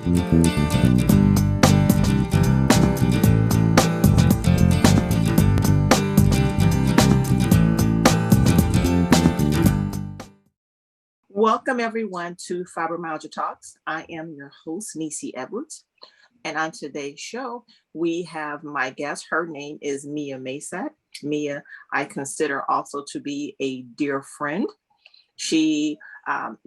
Welcome everyone to Fibromyalgia Talks. I am your host, Necie Edwards. And on today's show, we have my guest. Her name is Maysack. Mia, I consider also to be a dear friend.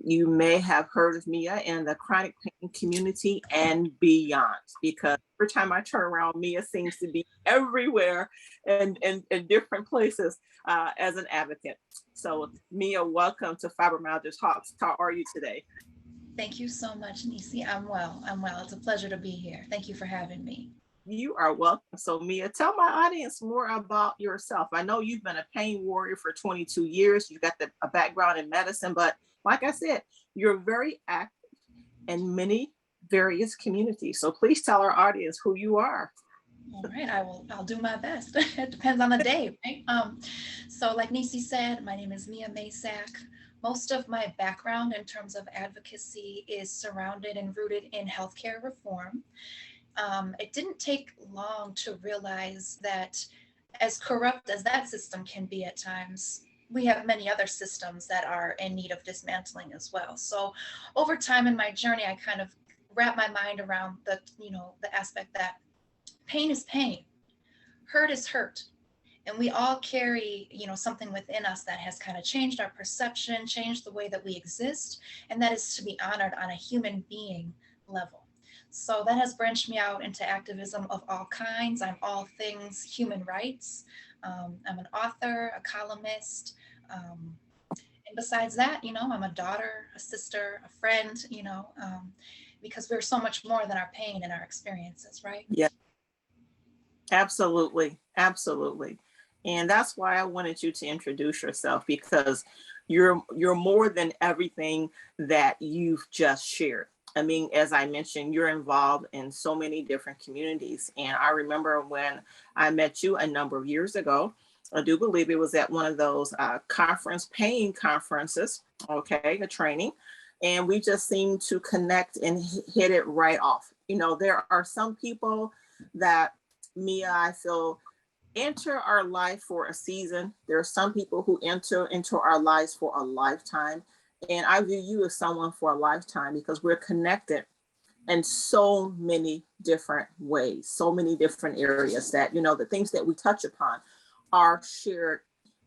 You may have heard of Mia in the chronic pain community and beyond, because every time I turn around, Mia seems to be everywhere and in different places as an advocate. So Mia, welcome to Fibromyalgia Talks. How are you today? Thank you so much, Nisi. I'm well. I'm well. It's a pleasure to be here. Thank you for having me. You are welcome. So Mia, tell my audience more about yourself. I know you've been a pain warrior for 22 years. You've got a background in medicine, but like I said, you're very active in many various communities. So please tell our audience who you are. All right, I'll do my best. It depends on the day, right? So like Nisi said, my name is Mia Maysack. Most of my background in terms of advocacy is surrounded and rooted in healthcare reform. It didn't take long to realize that as corrupt as that system can be at times, we have many other systems that are in need of dismantling as well. So over time in my journey, I kind of wrap my mind around the aspect that pain is pain, hurt is hurt. And we all carry, something within us that has kind of changed our perception, changed the way that we exist, and that is to be honored on a human being level. So that has branched me out into activism of all kinds. I'm all things human rights. I'm an author, a columnist. And besides that, I'm a daughter, a sister, a friend, because we're so much more than our pain and our experiences, right? Yeah, absolutely. Absolutely. And that's why I wanted you to introduce yourself, because you're more than everything that you've just shared. I mean, as I mentioned, you're involved in so many different communities. And I remember when I met you a number of years ago, I do believe it was at one of those pain conferences, okay, a training. And we just seemed to connect and hit it right off. There are some people that, Mia, I feel enter our life for a season. There are some people who enter into our lives for a lifetime. And I view you as someone for a lifetime, because we're connected in so many different ways, so many different areas that, the things that we touch upon are shared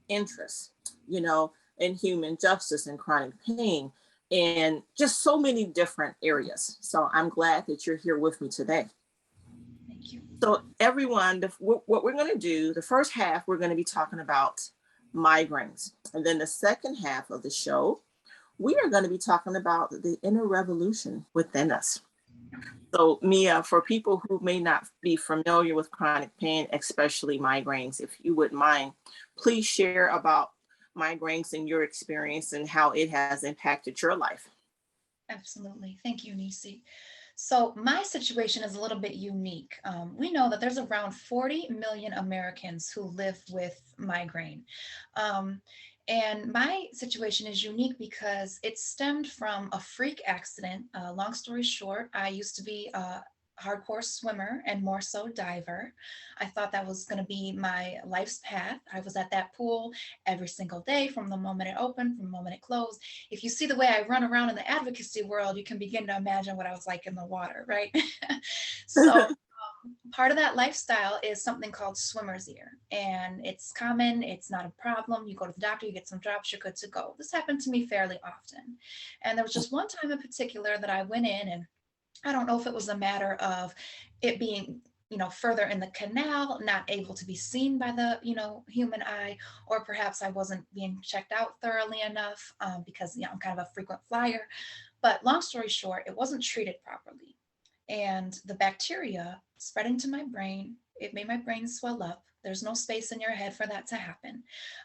interests, in human justice and chronic pain and just so many different areas. So I'm glad that you're here with me today. Thank you. So everyone, what we're going to do, the first half, we're going to be talking about migraines. And then the second half of the show, we are going to be talking about the inner revolution within us. So Mia, for people who may not be familiar with chronic pain, especially migraines, if you wouldn't mind, please share about migraines and your experience and how it has impacted your life. Absolutely. Thank you, Nisi. So my situation is a little bit unique. We know that there's around 40 million Americans who live with migraine. Um, and my situation is unique because it stemmed from a freak accident. Long story short, I used to be a hardcore swimmer and more so diver. I thought that was going to be my life's path. I was at that pool every single day from the moment it opened, from the moment it closed. If you see the way I run around in the advocacy world, you can begin to imagine what I was like in the water, right? So part of that lifestyle is something called swimmer's ear, and it's common. It's not a problem. You go to the doctor, you get some drops, you're good to go. This happened to me fairly often. And there was just one time in particular that I went in, and I don't know if it was a matter of it being, further in the canal, not able to be seen by the, human eye, or perhaps I wasn't being checked out thoroughly enough because, I'm kind of a frequent flyer. But long story short, it wasn't treated properly. And the bacteria spread into my brain. It made my brain swell up. There's no space in your head for that to happen.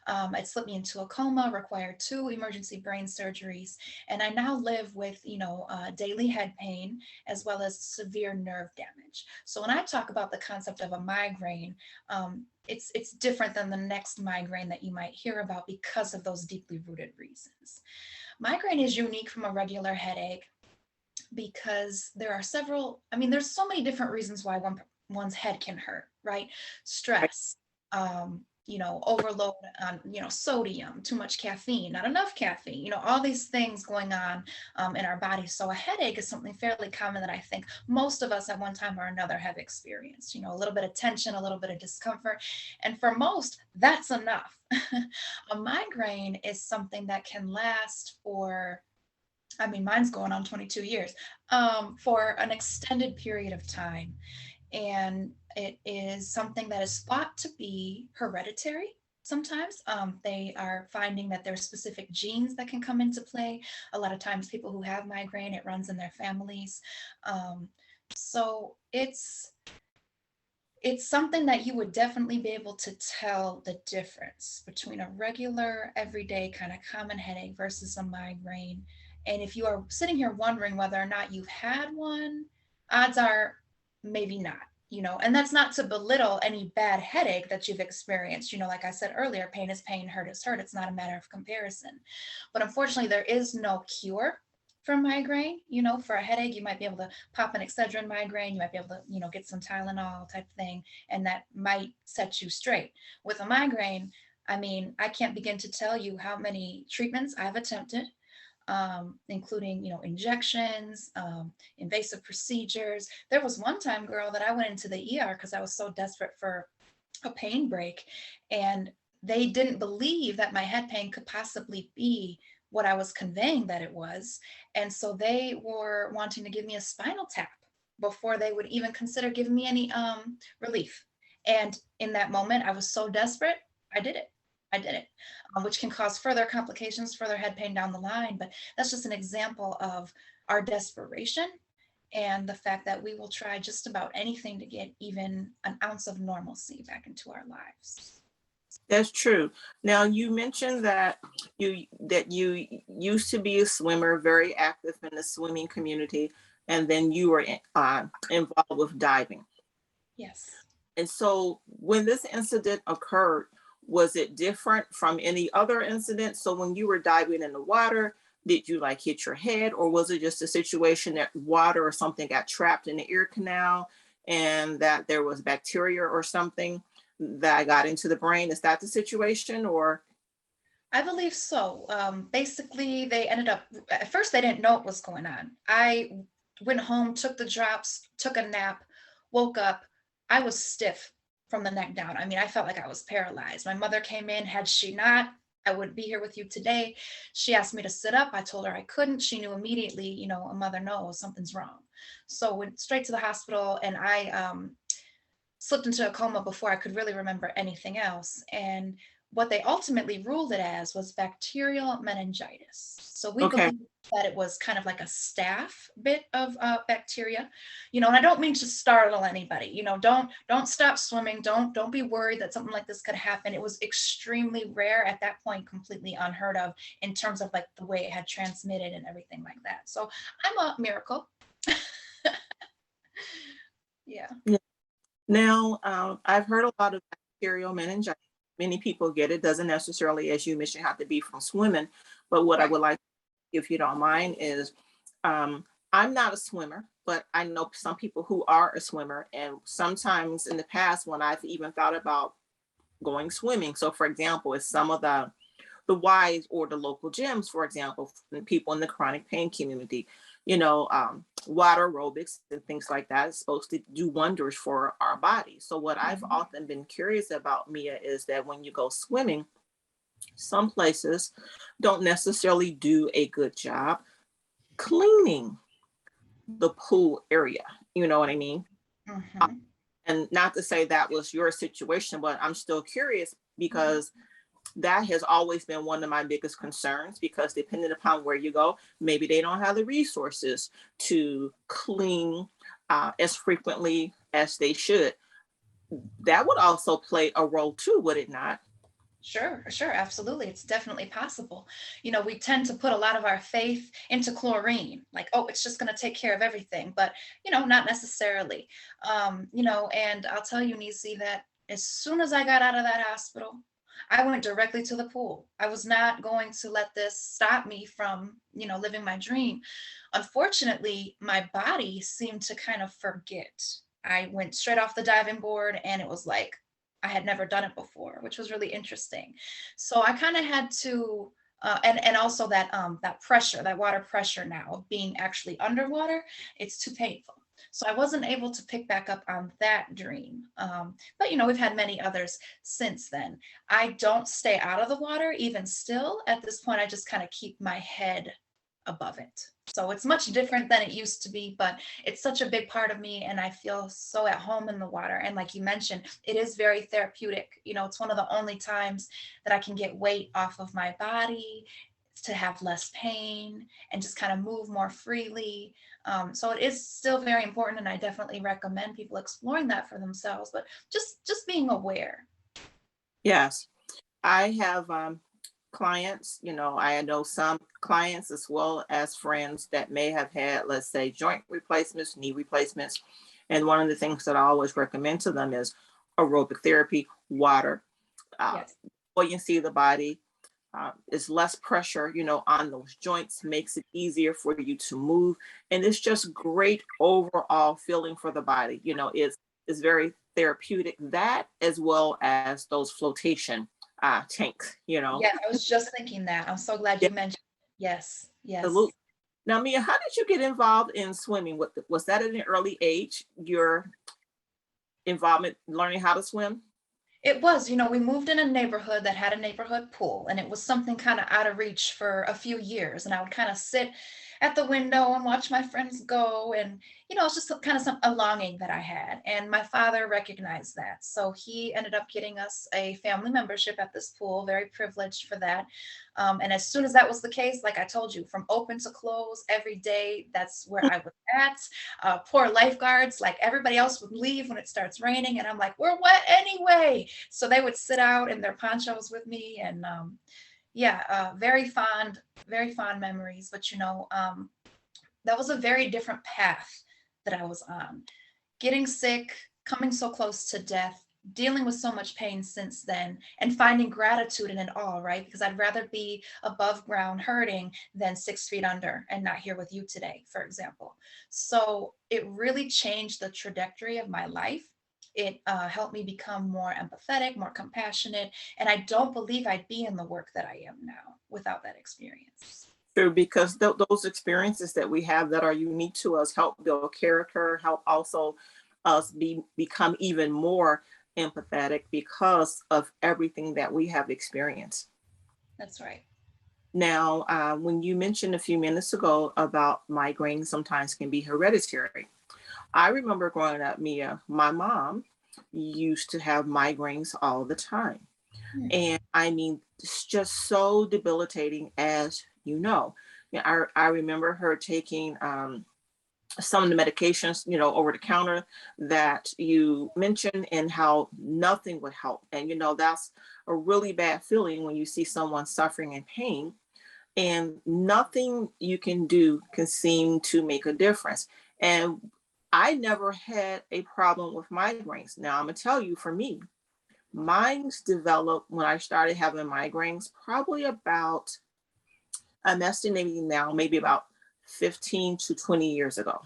It slipped me into a coma, required 2 emergency brain surgeries, and I now live with, daily head pain as well as severe nerve damage. So when I talk about the concept of a migraine, it's different than the next migraine that you might hear about because of those deeply rooted reasons. Migraine is unique from a regular headache. because there are several, I mean, there's so many different reasons why one's head can hurt, right? Right. Stress, overload on, sodium, too much caffeine, not enough caffeine, all these things going on in our body. So a headache is something fairly common that I think most of us at one time or another have experienced, a little bit of tension, a little bit of discomfort. And for most, that's enough. A migraine is something that can last for, I mean, mine's going on 22 years, for an extended period of time. And it is something that is thought to be hereditary. Sometimes they are finding that there are specific genes that can come into play. A lot of times, people who have migraine, it runs in their families. Um, so it's something that you would definitely be able to tell the difference between a regular, everyday kind of common headache versus a migraine. And if you are sitting here wondering whether or not you've had one, odds are maybe not, and that's not to belittle any bad headache that you've experienced. Like I said earlier, pain is pain, hurt is hurt. It's not a matter of comparison. But unfortunately, there is no cure for migraine. For a headache, you might be able to pop an Excedrin migraine, you might be able to, get some Tylenol type thing, and that might set you straight. With a migraine, I mean, I can't begin to tell you how many treatments I've attempted, including, injections, invasive procedures. There was one time, girl, that I went into the ER because I was so desperate for a pain break, and they didn't believe that my head pain could possibly be what I was conveying that it was. And so they were wanting to give me a spinal tap before they would even consider giving me any relief. And in that moment, I was so desperate, I did it. I did it, which can cause further complications, further head pain down the line. But that's just an example of our desperation and the fact that we will try just about anything to get even an ounce of normalcy back into our lives. That's true. Now you mentioned that you used to be a swimmer, very active in the swimming community, and then you were involved with diving. Yes. And so when this incident occurred, was it different from any other incident? So when you were diving in the water, did you like hit your head, or was it just a situation that water or something got trapped in the ear canal and that there was bacteria or something that got into the brain? Is that the situation, or? I believe so. Basically, they ended up, at first, they didn't know what was going on. I went home, took the drops, took a nap, woke up. I was stiff from the neck down. I mean, I felt like I was paralyzed. My mother came in. Had she not, I wouldn't be here with you today. She asked me to sit up. I told her I couldn't. She knew immediately, a mother knows something's wrong. So went straight to the hospital, and I slipped into a coma before I could really remember anything else. And what they ultimately ruled it as was bacterial meningitis. So we Okay. believe that it was kind of like a staph bit of bacteria, and I don't mean to startle anybody. Don't stop swimming. Don't be worried that something like this could happen. It was extremely rare at that point, completely unheard of in terms of like the way it had transmitted and everything like that. So I'm a miracle. Yeah. Yeah. Now, I've heard a lot of bacterial meningitis. Many people get it. Doesn't necessarily, as you mentioned, have to be from swimming. But what I Right. would like, if you don't mind, is I'm not a swimmer, but I know some people who are a swimmer. And sometimes in the past, when I've even thought about going swimming, so for example, it's some of the Ys or the local gyms, for example, people in the chronic pain community, water aerobics and things like that is supposed to do wonders for our body. So what I've Mhm. often been curious about, Mia, is that when you go swimming, some places don't necessarily do a good job cleaning the pool area. You know what I mean? Uh, Mhm. And not to say that was your situation, but I'm still curious Mhm. because that has always been one of my biggest concerns, because depending upon where you go, maybe they don't have the resources to clean as frequently as they should. That would also play a role too, would it not? Sure, sure, absolutely. It's definitely possible. We tend to put a lot of our faith into chlorine, like, oh, it's just going to take care of everything, but, not necessarily. And I'll tell you, Nisi, that as soon as I got out of that hospital, I went directly to the pool. I was not going to let this stop me from, living my dream. Unfortunately, my body seemed to kind of forget. I went straight off the diving board and it was like I had never done it before, which was really interesting. So I kind of had to and also that pressure, that water pressure now of being actually underwater, it's too painful. So I wasn't able to pick back up on that dream. But we've had many others since then. I don't stay out of the water even still. At this point, I just kind of keep my head above it. So it's much different than it used to be, but it's such a big part of me and I feel so at home in the water. And like you mentioned, it is very therapeutic. It's one of the only times that I can get weight off of my body, to have less pain and just kind of move more freely. So it is still very important, and I definitely recommend people exploring that for themselves. But just being aware. Yes, I have clients, I know some clients as well as friends that may have had, let's say, joint replacements, knee replacements. And one of the things that I always recommend to them is aerobic therapy, water, uh, Yes. buoyancy of the body. Is less pressure, on those joints, makes it easier for you to move. And it's just great overall feeling for the body. It's very therapeutic, that as well as those flotation tanks. Yeah, I was just thinking that. I'm so glad Yeah, you mentioned it. Yes, absolutely. yes. Now, Mia, how did you get involved in swimming? Was that at an early age, your involvement learning how to swim? It was, we moved in a neighborhood that had a neighborhood pool, and it was something kind of out of reach for a few years. And I would kind of sit at the window and watch my friends go. And, it's just kind of a longing that I had. And my father recognized that. So he ended up getting us a family membership at this pool, very privileged for that. And as soon as that was the case, like I told you, from open to close every day, that's where I was at. Poor lifeguards, like everybody else would leave when it starts raining. And I'm like, we're wet anyway. So they would sit out in their ponchos with me. And yeah, very fond memories. But, that was a very different path that I was on. Getting sick, coming so close to death, dealing with so much pain since then, and finding gratitude in it all, right? Because I'd rather be above ground hurting than 6 feet under and not here with you today, for example. So it really changed the trajectory of my life. It helped me become more empathetic, more compassionate, and I don't believe I'd be in the work that I am now without that experience. True, because those experiences that we have that are unique to us help build character, help also us become even more empathetic because of everything that we have experienced. That's right. Now, when you mentioned a few minutes ago about migraines sometimes can be hereditary, I remember growing up, Mia, my mom used to have migraines all the time. Hmm. And I mean, it's just so debilitating, as you know. Yeah, I remember her taking some of the medications, over the counter that you mentioned, and how nothing would help. And, that's a really bad feeling when you see someone suffering in pain and nothing you can do can seem to make a difference. And I never had a problem with migraines. Now, I'm going to tell you, for me, mine's developed when I started having migraines, probably about, I'm estimating now, maybe about 15 to 20 years ago.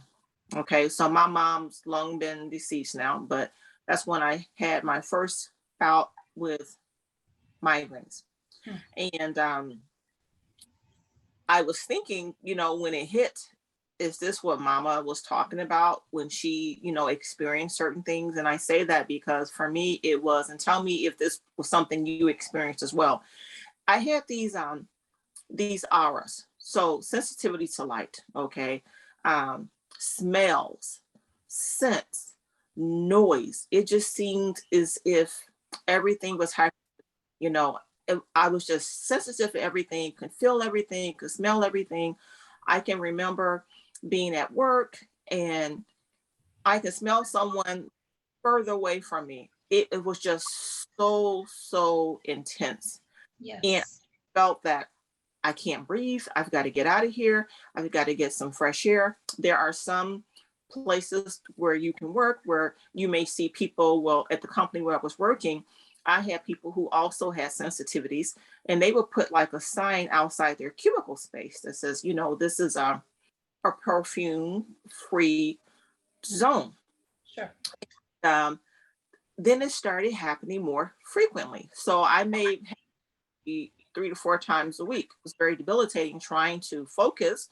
Okay, so my mom's long been deceased now, but that's when I had my first bout with migraines. Hmm. And I was thinking, when it hit, is this what mama was talking about when she, experienced certain things? And I say that because for me it was, and tell me if this was something you experienced as well. I had these auras. So sensitivity to light, okay? Smells, scents, noise. It just seemed as if everything was happening, you know, I was just sensitive to everything, could feel everything, could smell everything. I can remember being at work and I could smell someone further away from me. It was just so intense. And Yes. I felt that I can't breathe. I've got to get out of here. I've got to get some fresh air. There are some places where you can work where you may see people, well, at the company where I was working, I had people who also had sensitivities, and they would put like a sign outside their cubicle space that says, this is a perfume free zone. Sure. Um, then it started happening more frequently. So I may be 3 to 4 times a week. It was very debilitating trying to focus,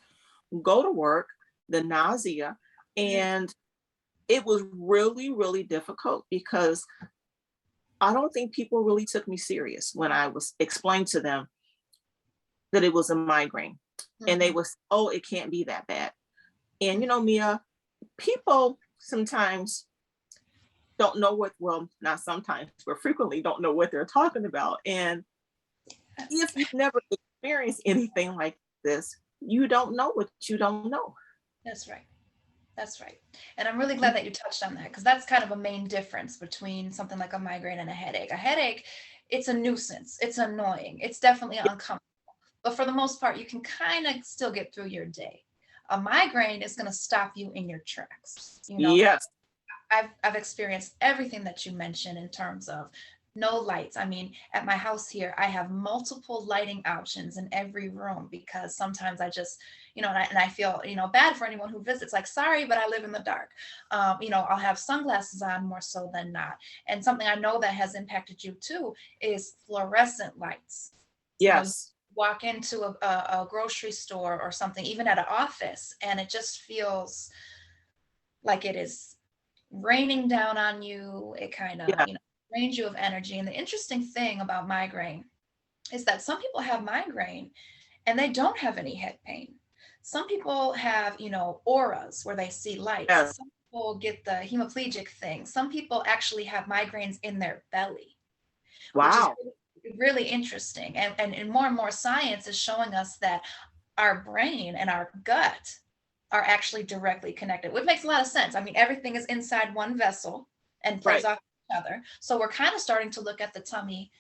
go to work, the nausea, Yeah. and it was really, really difficult because I don't think people really took me serious when I was explained to them that it was a migraine. And they Hmm. was, oh, it can't be that bad. And Mia, people sometimes don't know well, not sometimes, but frequently don't know what they're talking about. And Yes. if you've never experienced anything like this, you don't know what you don't know. That's right. That's right. And I'm really glad that you touched on that because that's kind of a main difference between something like a migraine and a headache. A headache, it's a nuisance, it's annoying, it's definitely uncomfortable. But for the most part, you can kind of still get through your day. A migraine is going to stop you in your tracks. Yes, I've experienced everything that you mentioned in terms of no lights. I mean, at my house here, I have multiple lighting options in every room because sometimes I just, and I feel, bad for anyone who visits, like, sorry, but I live in the dark. I'll have sunglasses on more so than not. And something I know that has impacted you too is fluorescent lights. You yes, walk into a grocery store or something, even at an office, and it just feels like it is raining down on you. It kind of, yeah, drains you of energy. And the interesting thing about migraine is that some people have migraine and they don't have any head pain. Some people have, auras where they see yes. lights. Some people get the hemiplegic thing. Some people actually have migraines in their belly, which is Wow. really interesting. And more and more science is showing us that our brain and our gut are actually directly connected, which makes a lot of sense. I mean, everything is inside one vessel and plays Right. off each other. So we're kind of starting to look at the tummy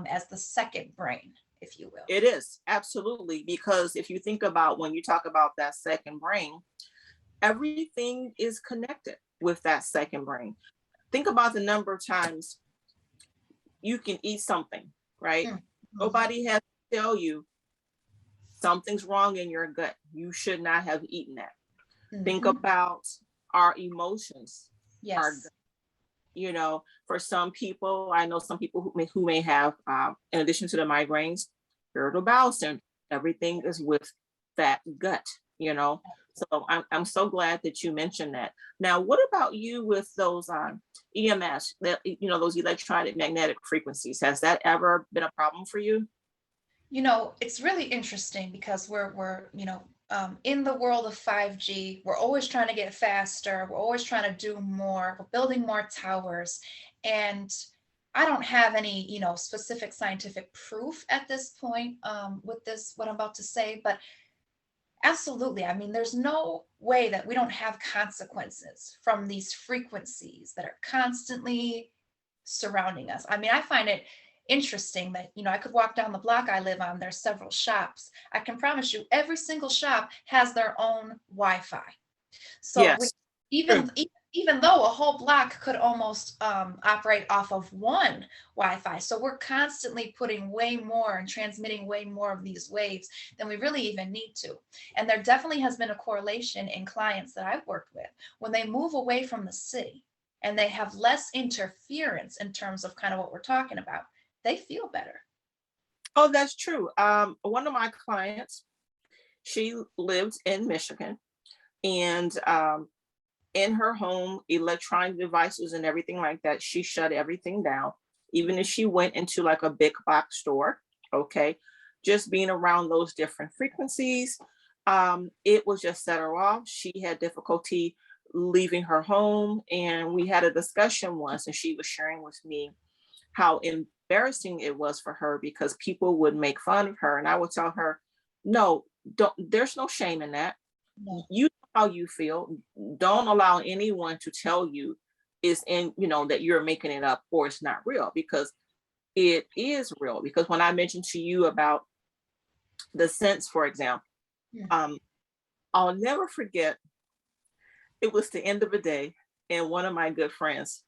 as the second brain, if you will. It is absolutely because if you think about when you talk about that second brain, everything is connected with that second brain. Think about the number of times you can eat something, right? Mm-hmm. Nobody has to tell you something's wrong in your gut. You should not have eaten that. Think Mm-hmm. about our emotions, our Yes. for some people, I know some people who may have, in addition to the migraines, irritable bowel syndrome. Everything is with that gut, you know. So I'm so glad that you mentioned that. Now, what about you with those EMS, that those electronic magnetic frequencies? Has that ever been a problem for you? It's really interesting because in the world of 5G, we're always trying to get faster. We're always trying to do more. We're building more towers. And I don't have any, specific scientific proof at this point with this, what I'm about to say, but absolutely. I mean, there's no way that we don't have consequences from these frequencies that are constantly surrounding us. I mean, I find it interesting that, I could walk down the block I live on, there's several shops. I can promise you every single shop has their own Wi-Fi. So we Yes. True. even though a whole block could almost operate off of one Wi-Fi, so we're constantly putting way more and transmitting way more of these waves than we really even need to. And there definitely has been a correlation in clients that I've worked with when they move away from the city and they have less interference in terms of kind of what we're talking about. They feel better. Oh, that's true. One of my clients, she lived in Michigan, and in her home, electronic devices and everything like that, she shut everything down. Even if she went into like a big box store, okay, just being around those different frequencies, it was just set her off. She had difficulty leaving her home, and we had a discussion once, and she was sharing with me how embarrassing it was for her because people would make fun of her, and I would tell her, no, don't, there's no shame in that. No. You know how you feel. Don't allow anyone to tell you is in, that you're making it up or it's not real, because it is real. Because when I mentioned to you about the sense, for example, Yeah. um, I'll never forget, it was the end of the day, and one of my good friends,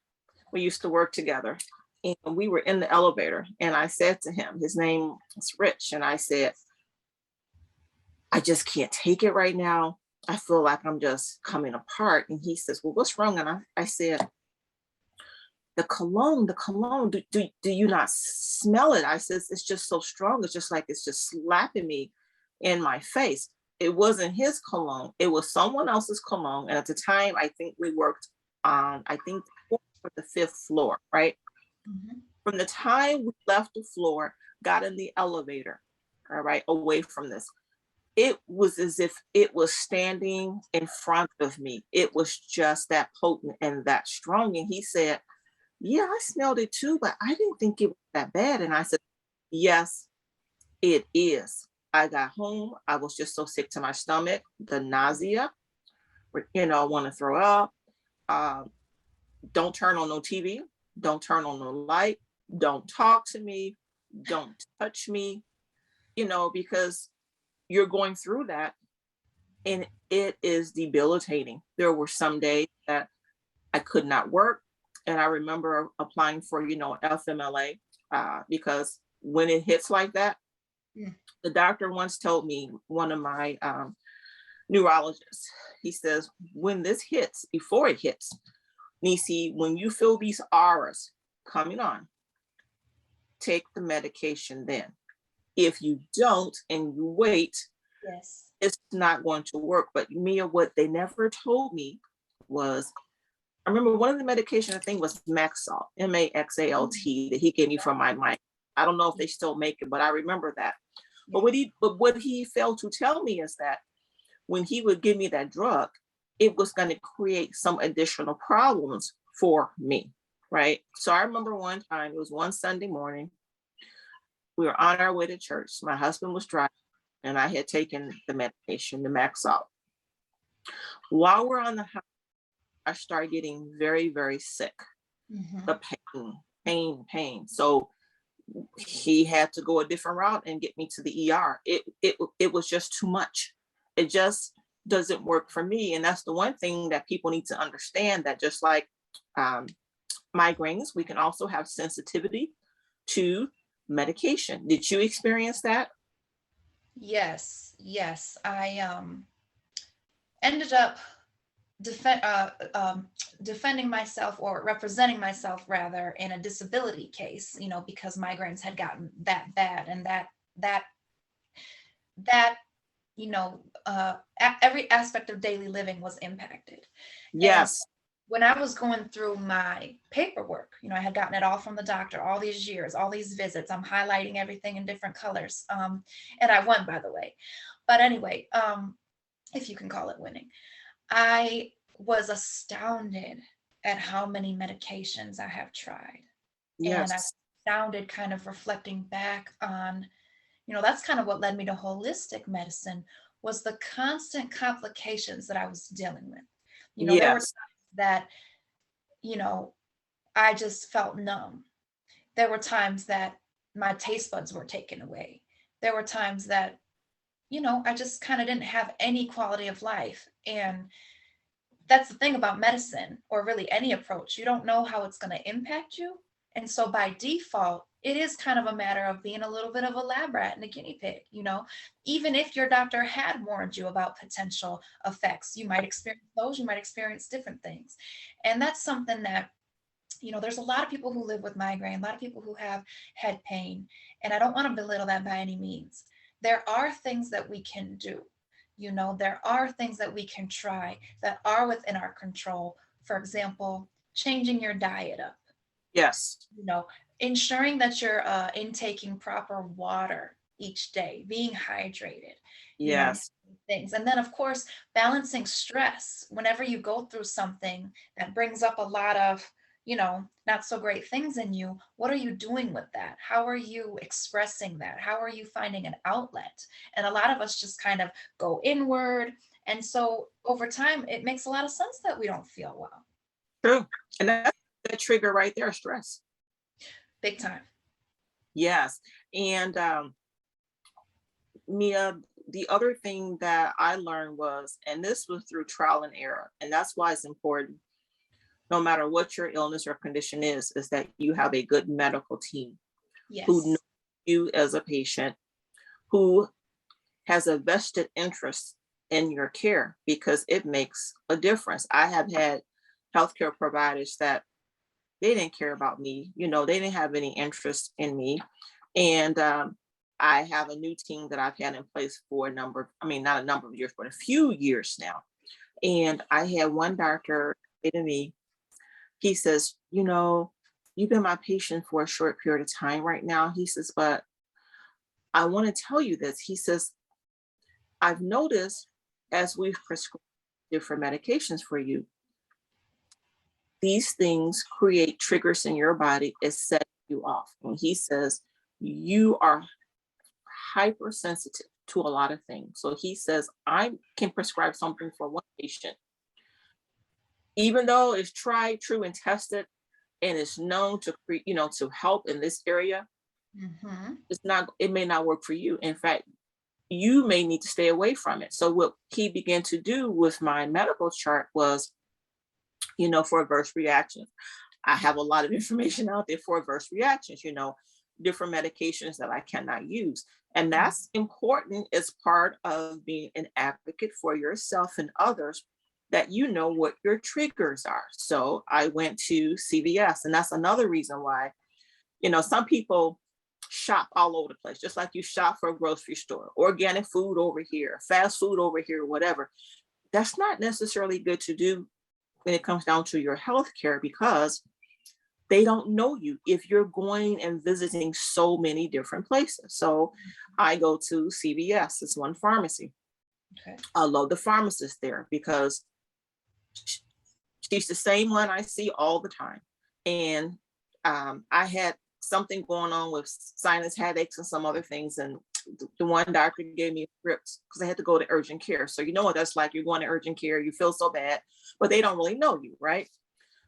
we used to work together, And we were in the elevator, and I said to him, his name was Rich, and I said, I just can't take it right now. I feel like I'm just coming apart. And he says, well, what's wrong? And I said, the cologne, do you not smell it? I says, it's just so strong. It's just like it's just slapping me in my face. It wasn't his cologne. It was someone else's cologne. And at the time, I think we worked on, I think, the fifth floor, right? Mhm. From the time we left the floor, got in the elevator, all right, away from this, it was as if it was standing in front of me. It was just that potent and that strong. And he said, yeah, I smelled it too, but I didn't think it was that bad. And I said, yes, it is. I got home. I was just so sick to my stomach, the nausea, I want to throw up. Um, don't turn on no TV. Don't turn on no light. Don't talk to me. Don't touch me, because you're going through that, and it is debilitating. There were some days that I could not work. And I remember applying for, FMLA, because when it hits like that, Yeah. the doctor once told me, one of my neurologists, he says, when this hits, before it hits, Necie, when you feel these auras coming on, take the medication then. If you don't and you wait, Yes. it's not going to work. But Mia, what they never told me was, I remember one of the medication, I think was Maxalt, Maxalt, that he gave me for my migraine. I don't know if they still make it, but I remember that. Yeah. But what he failed to tell me is that when he would give me that drug, it was going to create some additional problems for me, right? So I remember one time, it was one Sunday morning, we were on our way to church. My husband was driving, and I had taken the medication, the Maxalt. While we're on the highway, I started getting very, very sick. Mhm. The pain. So he had to go a different route and get me to the ER. It was just too much. It just doesn't work for me. And that's the one thing that people need to understand, that just like um, migraines, we can also have sensitivity to medication. Did you experience that? Yes. Yes. I ended up defend, defending myself, or representing myself rather, in a disability case, because migraines had gotten that bad, and that every aspect of daily living was impacted. And Yes. when I was going through my paperwork, I had gotten it all from the doctor, all these years, all these visits. I'm highlighting everything in different colors. And I won, by the way. But anyway, if you can call it winning, I was astounded at how many medications I have tried. And I was Yes. astounded, kind of reflecting back on, that's kind of what led me to holistic medicine, was the constant complications that I was dealing with. There were Yes. times that, you know, I just felt numb. There were times that my taste buds were taken away. There were times that, I just kind of didn't have any quality of life. And that's the thing about medicine, or really any approach. You don't know how it's going to impact you. And so by default, it is kind of a matter of being a little bit of a lab rat and a guinea pig. Even if your doctor had warned you about potential effects, you might experience those, you might experience different things. And that's something that, there's a lot of people who live with migraine, a lot of people who have head pain, and I don't want to belittle that by any means. There are things that we can do. There are things that we can try that are within our control. For example, changing your diet up, Yes. you know, ensuring that you're intaking proper water each day, being hydrated, these Yes. things. And then, of course, balancing stress. Whenever you go through something that brings up a lot of, not so great things in you, what are you doing with that? How are you expressing that? How are you finding an outlet? And a lot of us just kind of go inward. And so over time, it makes a lot of sense that we don't feel well. True. And that's that trigger right there, stress. Big time. Yes. And Mia, the other thing that I learned was, and this was through trial and error, and that's why it's important. no matter what your illness or condition is that you have a good medical team who knows Yes. you as a patient, who has a vested interest in your care because it makes a difference. I have had healthcare providers that they didn't care about me, they didn't have any interest in me. And I have a new team that I've had in place for not a number of years, but a few years now. And I had one doctor say to me, he says, you've been my patient for a short period of time right now. He says, but I want to tell you this. He says, I've noticed as we've prescribed different medications for you, these things create triggers in your body. It sets you off. And he says, you are hypersensitive to a lot of things. So he says, I can prescribe something for one patient, even though it's tried, true, and tested, and it's known to help in this area. Mm-hmm. It may not work for you. In fact, you may need to stay away from it. So what he began to do with my medical chart was, for adverse reactions. I have a lot of information out there for adverse reactions, different medications that I cannot use. And that's important as part of being an advocate for yourself and others, that you know what your triggers are. So I went to CVS, and that's another reason why, some people shop all over the place, just like you shop for a grocery store, organic food over here, fast food over here, whatever. That's not necessarily good to do when it comes down to your health care, because they don't know you if you're going and visiting so many different places. So I go to CVS, it's one pharmacy. Okay. I love the pharmacist there because she's the same one I see all the time. And I had something going on with sinus headaches and some other things. And the one doctor gave me a script because I had to go to urgent care. So you know what that's like. You're going to urgent care, you feel so bad, but they don't really know you, right?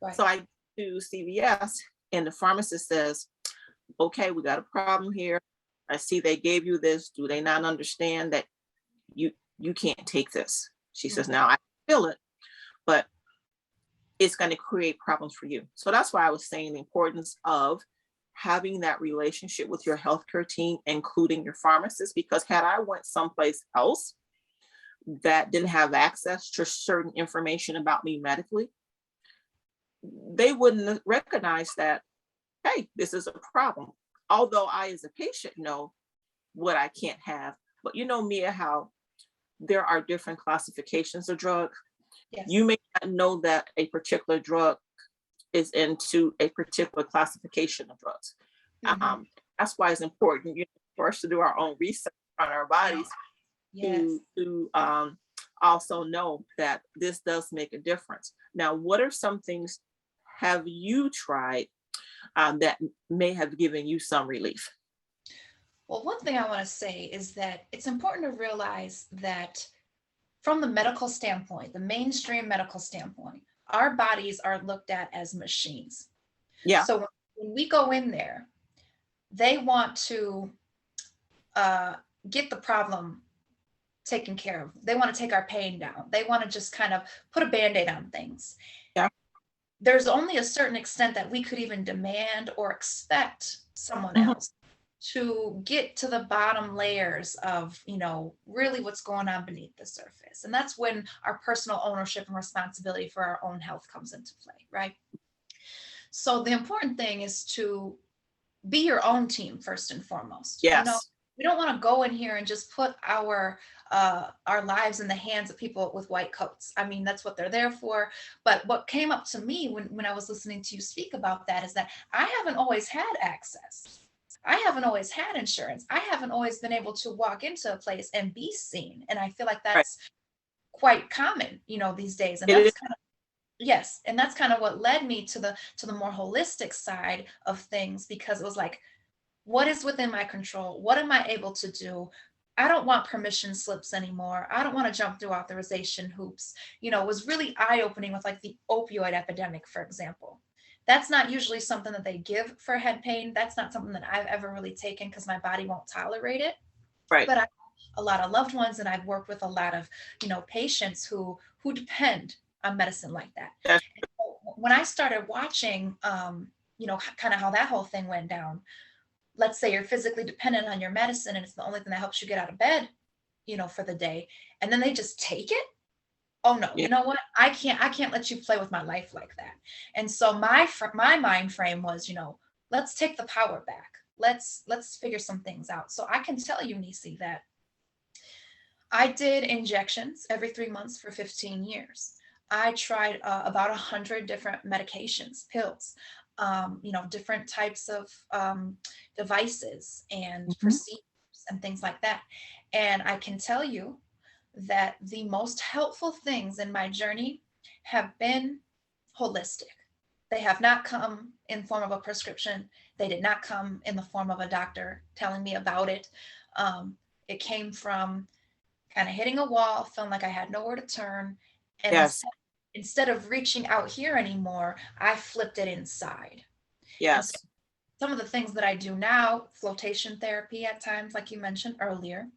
Right. So I do CVS, and the pharmacist says, okay, we got a problem here. I see they gave you this. Do they not understand that you can't take this? She says, now I feel it, but it's going to create problems for you. So that's why I was saying the importance of having that relationship with your healthcare team, including your pharmacist, because had I went someplace else that didn't have access to certain information about me medically, they wouldn't recognize that, hey, this is a problem. Although I, as a patient, know what I can't have. But Mia, how there are different classifications of drugs. Yes. You may not know that a particular drug is into a particular classification of drugs. That's why it's important, for us to do our own research on our bodies. Yes. to also know that this does make a difference. Now, what are some things have you tried that may have given you some relief? Well, one thing I want to say is that it's important to realize that from the medical standpoint, the mainstream medical standpoint, our bodies are looked at as machines. Yeah. So when we go in there, they want to get the problem taken care of. They want to take our pain down. They want to just kind of put a Band-Aid on things. Yeah. There's only a certain extent that we could even demand or expect someone else to get to the bottom layers of, really what's going on beneath the surface. And that's when our personal ownership and responsibility for our own health comes into play, right? So the important thing is to be your own team first and foremost. Yes. We don't want to go in here and just put our lives in the hands of people with white coats. I mean, that's what they're there for. But what came up to me when I was listening to you speak about that is that I haven't always had access. I haven't always had insurance. I haven't always been able to walk into a place and be seen. And I feel like that's quite common, these days. And that's kind of, yes. And that's kind of what led me to the more holistic side of things, because it was like, what is within my control? What am I able to do? I don't want permission slips anymore. I don't want to jump through authorization hoops. It was really eye-opening with like the opioid epidemic, for example. That's not usually something that they give for head pain. That's not something that I've ever really taken because my body won't tolerate it. Right. But I have a lot of loved ones, and I've worked with a lot of, patients who depend on medicine like that. Yes. when I started watching, kind of how that whole thing went down, let's say you're physically dependent on your medicine and it's the only thing that helps you get out of bed, for the day, and then they just take it. Oh no, Yeah. you know what? I can't let you play with my life like that. And so my mind frame was, let's take the power back. Let's figure some things out. So I can tell you, Nisi, that I did injections every 3 months for 15 years. I tried about 100 different medications, pills, different types of devices and Mhm. procedures and things like that. And I can tell you that the most helpful things in my journey have been holistic. They have not come in form of a prescription. They did not come in the form of a doctor telling me about it. It came from kind of hitting a wall, feeling like I had nowhere to turn. And Yes. instead of reaching out here anymore, I flipped it inside. And so Yes. some of the things that I do now, flotation therapy at times, like you mentioned earlier,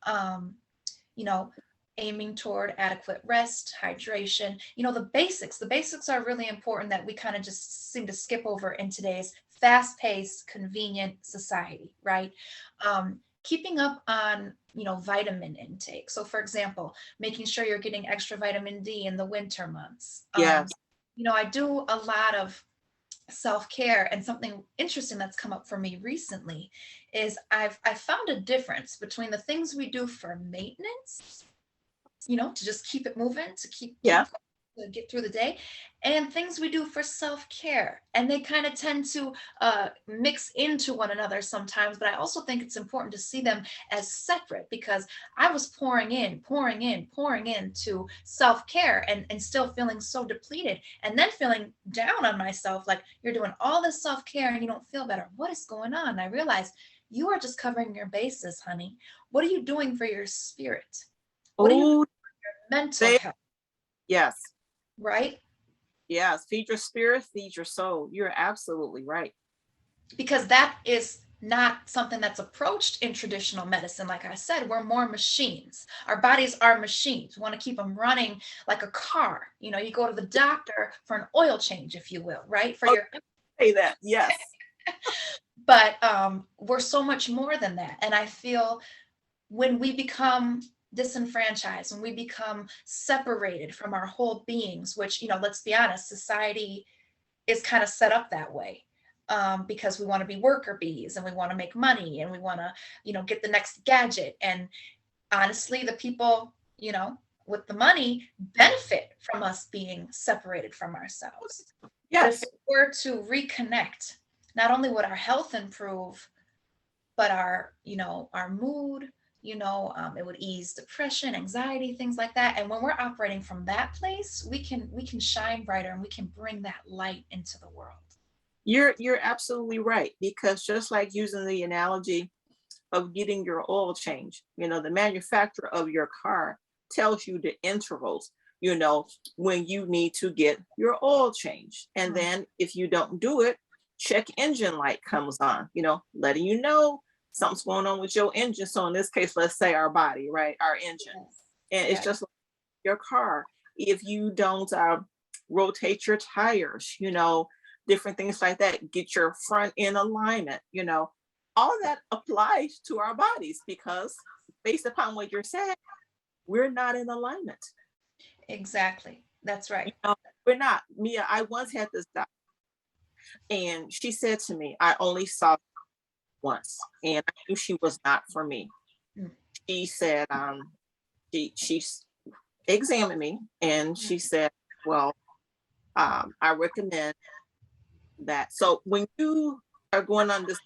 um, you know, aiming toward adequate rest, hydration, the basics are really important that we kind of just seem to skip over in today's fast-paced, convenient society, right? Keeping up on, vitamin intake. So for example, making sure you're getting extra vitamin D in the winter months. Yes. I do a lot of self-care, and something interesting that's come up for me recently is I've found a difference between the things we do for maintenance, to just keep it moving, to Yeah. to get through the day, and things we do for self-care. And they kind of tend to mix into one another sometimes, but I also think it's important to see them as separate, because I was pouring in to self-care, and still feeling so depleted, and then feeling down on myself, like, you're doing all this self-care and you don't feel better. What is going on? And I realized you are just covering your bases, honey. What are you doing for your spirit? What are you doing Oh, for mental they, health? yes. Right? Yes. Feed your spirit, feed your soul. You're absolutely right. Because that is not something that's approached in traditional medicine. Like I said, we're more machines. Our bodies are machines. We want to keep them running like a car. You go to the doctor for an oil change, if you will, right? For Oh, your, say that. Yes. but we're so much more than that. And I feel when we become disenfranchised, when we become separated from our whole beings, which, let's be honest, society is kind of set up that way, because we want to be worker bees and we want to make money and we want to, get the next gadget. And honestly, the people, with the money benefit from us being separated from ourselves. But if we Yes. were to reconnect, not only would our health improve, but our mood, it would ease depression, anxiety, things like that. And when we're operating from that place, we can shine brighter and we can bring that light into the world. You're absolutely right, because just like using the analogy of getting your oil change, the manufacturer of your car tells you the intervals, when you need to get your oil changed. And Mm, then if you don't do it, check engine light comes on, letting you know something's going on with your engine. So in this case, let's say our body, right? Our engine. yes. And it's Yes. just like your car. If you don't rotate your tires, different things like that, get your front in alignment, all that applies to our bodies, because based upon what you're saying, we're not in alignment. Exactly. That's You right. know, we're not. Mia, I once had this doctor, and she said to me, I only saw once, and I knew she was not for me. Mm, She said, she examined me, and mm, she said, well, I recommend that. So when you are going on this,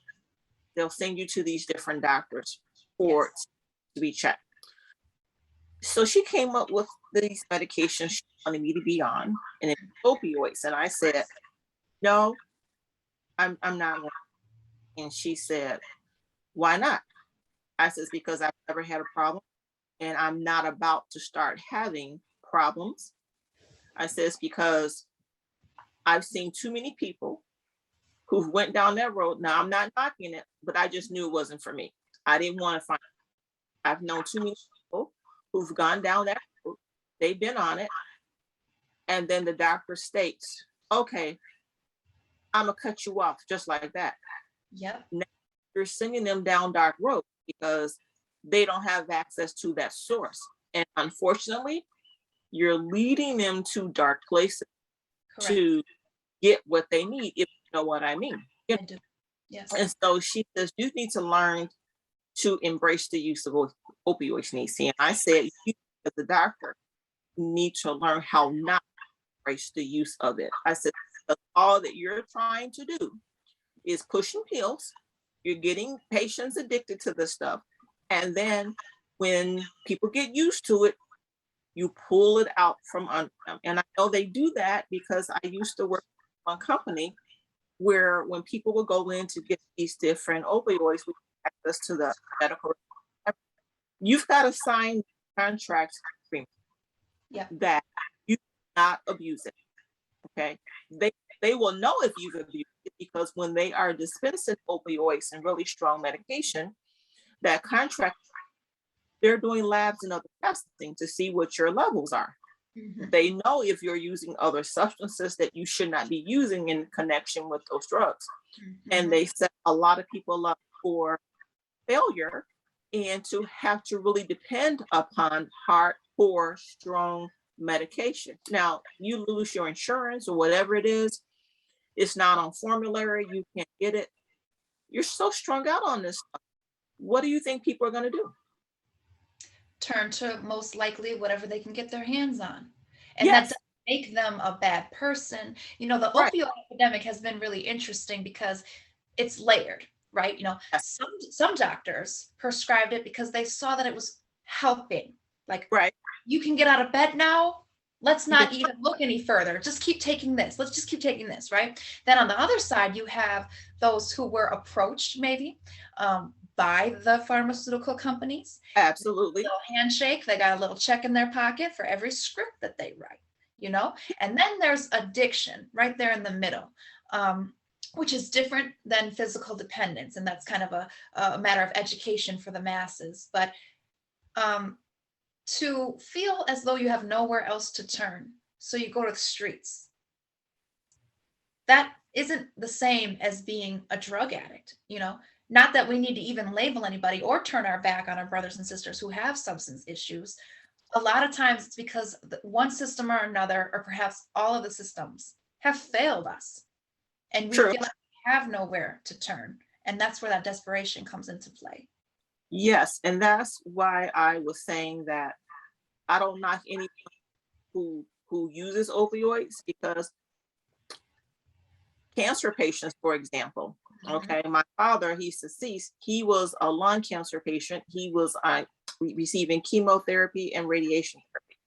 they'll send you to these different doctors for yes. to be checked. So she came up with these medications she wanted me to be on, and it's opioids. And I said, no, I'm not going. And she said, why not? I says, because I've never had a problem and I'm not about to start having problems. I says, because I've seen too many people who've went down that road. Now I'm not knocking it, but I just knew it wasn't for me. I didn't want to find. I've known too many people who've gone down that road. They've been on it, and then the doctor states Okay, I'm gonna cut you off just like that. Yep. Now you're sending them down dark road because they don't have access to that source. And unfortunately, you're leading them to dark places Correct. to get what they need, if you know what I mean. I do. Yes. And so she says, you need to learn to embrace the use of opioids, Necie. And I said, you as a doctor need to learn how not to embrace the use of it. I said, "Because all that you're trying to do is pushing pills. You're getting patients addicted to this stuff. And then when people get used to it, you pull it out from under them. And I know they do that because I used to work for one company where when people would go in to get these different opioids, we had access to the medical. You've got to sign contracts agreement Yep. that you not abuse it. Okay. They they will know if you've abused it because when they are dispensing opioids and really strong medication, that contract, they're doing labs and other testing to see what your levels are. Hmm. They know if you're using other substances that you should not be using in connection with those drugs. And Hmm. they set a lot of people up for failure and to have to really depend upon hardcore, strong medication. Now, you lose your insurance or whatever it is, it's not on formulary, you can't get it. You're so strung out on this stuff. What do you think people are going to do? Turn to most likely whatever they can get their hands on. And that Yes, doesn't make them a bad person. The right. opioid epidemic has been really interesting because it's layered, right? Yes, Some doctors prescribed it because they saw that it was helping. Like, right. you can get out of bed now. Let's You can, not even look any further. Just keep taking this. Let's just keep taking this, right? Then on the other side, you have those who were approached maybe by the pharmaceutical companies. absolutely. Little handshake, they got a little check in their pocket for every script that they write. And then there's addiction right there in the middle, um, which is different than physical dependence. And that's kind of a matter of education for the masses. But um, to feel as though you have nowhere else to turn, so you go to the streets, that isn't the same as being a drug addict. Not that we need to even label anybody or turn our back on our brothers and sisters who have substance issues. A lot of times it's because one system or another, or perhaps all of the systems, have failed us. And we True. feel like we have nowhere to turn. And that's where that desperation comes into play. Yes. And that's why I was saying that I don't knock anyone who uses opioids because cancer patients, for example. Mhm. Okay, my father, he's deceased. He was a lung cancer patient. He was receiving chemotherapy and radiation therapy.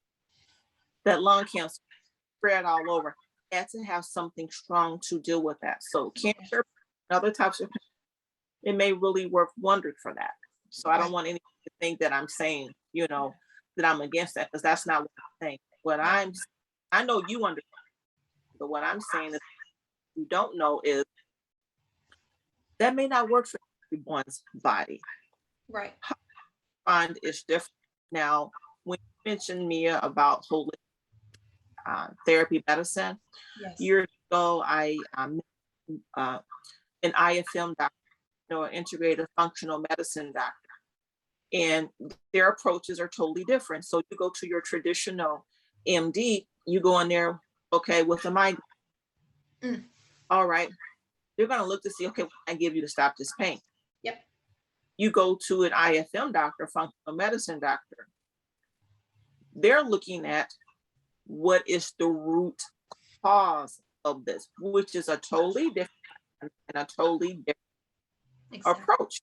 That lung cancer spread all over. He had to have something strong to deal with that. So Yeah. cancer, and other types of, it may really work wonders for that. So I don't Right. want anyone to think that I'm saying, Yeah. that I'm against that because that's not what I'm saying. No. I know you understand, but what I'm saying is you don't know is that may not work for everyone's body. Right. Find is different. Now, when you mentioned Mia about holistic therapy medicine, Yes. years ago, uh, an IFM doctor, an integrative functional medicine doctor, and their approaches are totally different. So you go to your traditional MD, you go in there, okay, with a migraine. Mm. All right, they're going to look to see, okay, what can I give you to stop this pain? Yep. You go to an IFM doctor, functional medicine doctor, they're looking at what is the root cause of this, which is a totally different and a totally different Exactly. approach.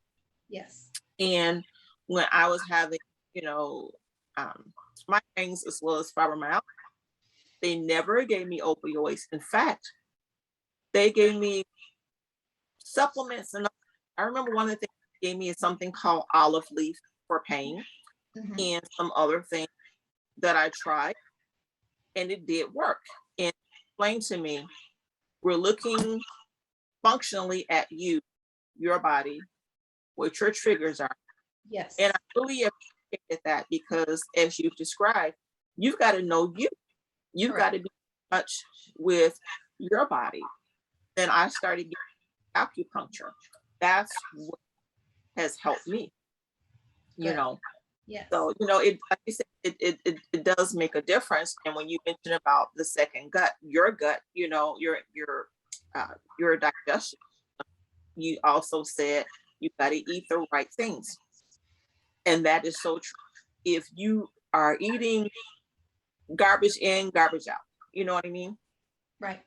Yes. And when I was having, you know, um, migraines as well as fibromyalgia, they never gave me opioids. In fact, they gave me supplements. And I remember one of the things they gave me is something called olive leaf for pain Hmm. and some other things that I tried, and it did work. And explained to me, we're looking functionally at you, your body, what your triggers are. And Yes. I really appreciated that because, as you've described, you've got to know you. You've got Correct. to be in touch with your body. Then I started getting acupuncture. That's what has helped me, you Good. know. Yes. So, it, like you said, it does make a difference. And when you mention about the second gut, your gut, your digestion, you also said you got to eat the right things. And that is so true. If you are eating garbage in, garbage out, you know what I mean? Right.